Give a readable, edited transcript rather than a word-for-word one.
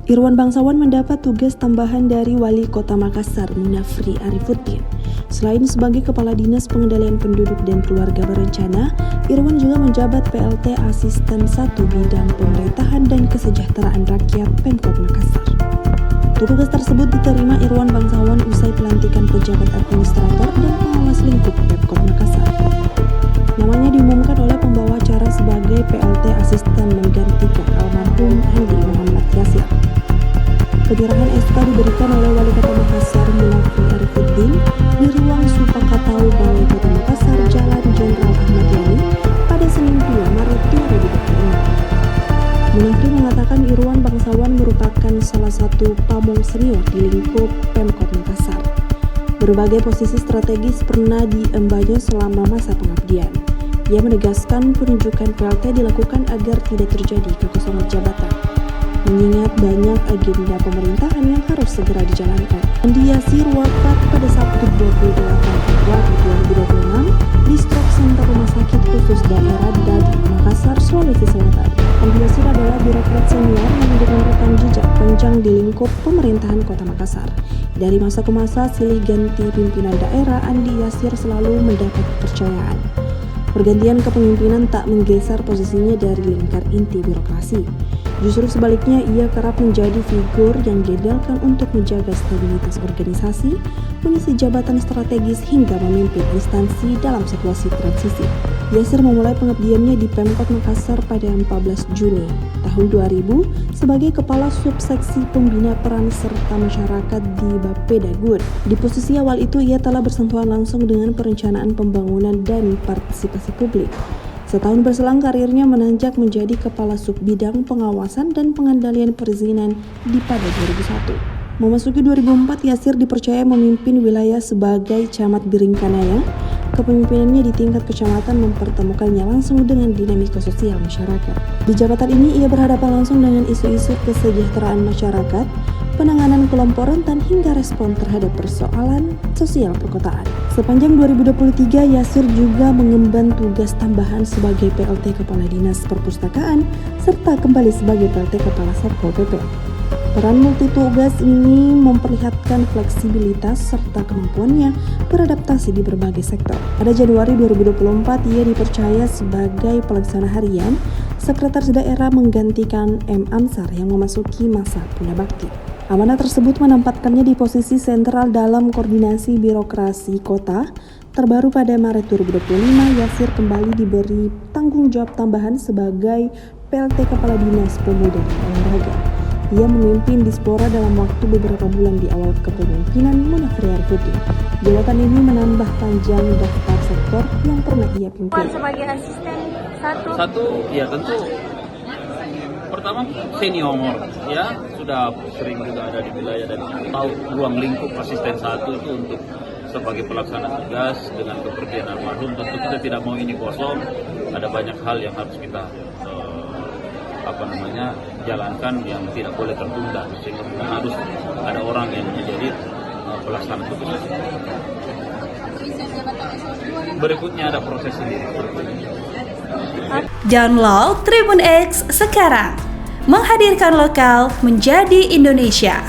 Irwan Bangsawan mendapat tugas tambahan dari Wali Kota Makassar, Munafri Arifuddin. Selain sebagai Kepala Dinas Pengendalian Penduduk dan Keluarga Berencana, Irwan juga menjabat PLT Asisten 1 Bidang Pemerintahan dan Kesejahteraan Rakyat Pemkot Makassar. Tugas tersebut diterima Irwan Bangsawan usai pelantikan pejabat administrator dan pengawas lingkup Pemkot Makassar. Namanya diumumkan oleh pembawa acara sebagai PLT Asisten menggantikan almarhum Andi Muhammad Yasir. Penyerahan SK diberikan oleh Wali Kota Makassar, Munafri Arifuddin, di ruang Supakatau Balai Kota Makassar, Jalan Jenderal Ahmad Yani, pada Senin 2 Maret 2026. Munafri mengatakan Irwan Bangsawan merupakan salah satu pamong senior di lingkup Pemkot Makassar. Berbagai posisi strategis pernah diembannya selama masa pengabdian. Ia menegaskan penunjukan PLT dilakukan agar tidak terjadi kekosongan jabatan, mengingat banyak agenda pemerintahan yang harus segera dijalankan. Andi Yasir wafat pada Sabtu 28 Februari 2026 di Stroke Center Rumah Sakit Khusus Daerah Dadi, Makassar, Sulawesi Selatan. Andi Yasir adalah birokrat senior yang dengan rekam jejak panjang di lingkup pemerintahan Kota Makassar. Dari masa ke masa silih ganti pimpinan daerah, Andi Yasir selalu mendapat kepercayaan. Pergantian kepemimpinan tak menggeser posisinya dari lingkar inti birokrasi. Justru sebaliknya, ia kerap menjadi figur yang diandalkan untuk menjaga stabilitas organisasi, mengisi jabatan strategis hingga memimpin instansi dalam situasi transisi. Yasir memulai pengabdiannya di Pemkot Makassar pada 14 Juni tahun 2000 sebagai Kepala Subseksi Pembina Peran Serta Masyarakat di Bappedagun. Di posisi awal itu, ia telah bersentuhan langsung dengan perencanaan pembangunan dan partisipasi publik. Setahun berselang karirnya menanjak menjadi Kepala Subbidang Pengawasan dan Pengendalian Perizinan di pada 2001. Memasuki 2004, Yasir dipercaya memimpin wilayah sebagai Camat Biringkanaya. Kepemimpinannya di tingkat kecamatan mempertemukannya langsung dengan dinamika sosial masyarakat. Di jabatan ini, ia berhadapan langsung dengan isu-isu kesejahteraan masyarakat, penanganan kelompok rentan hingga respon terhadap persoalan sosial perkotaan. Sepanjang 2023, Yasir juga mengemban tugas tambahan sebagai PLT Kepala Dinas Perpustakaan serta kembali sebagai PLT Kepala Satpol PP. Peran multitugas ini memperlihatkan fleksibilitas serta kemampuannya beradaptasi di berbagai sektor. Pada Januari 2024, ia dipercaya sebagai pelaksana harian Sekretaris Daerah menggantikan M. Ansar yang memasuki masa purnabakti. Amanah tersebut menempatkannya di posisi sentral dalam koordinasi birokrasi kota. Terbaru pada Maret 2025, Yasir kembali diberi tanggung jawab tambahan sebagai PLT Kepala Dinas Pemuda dan Olahraga. Ia memimpin Dispora dalam waktu beberapa bulan di awal kepemimpinan Munafri Arifuddin. Jabatan ini menambah panjang daftar sektor yang pernah ia pimpin. Sebagai asisten satu, ya tentu pertama senior, ya sudah sering juga ada di wilayah dan tahu ruang lingkup asisten 1 itu untuk sebagai pelaksana tugas. Dengan kepergian almarhum tentu kita tidak mau ini kosong, ada banyak hal yang harus kita jalankan yang tidak boleh tertunda, sehingga harus ada orang yang menjadi pelaksana tugas. Berikutnya ada proses sendiri. Download Tribun X sekarang, menghadirkan lokal menjadi Indonesia.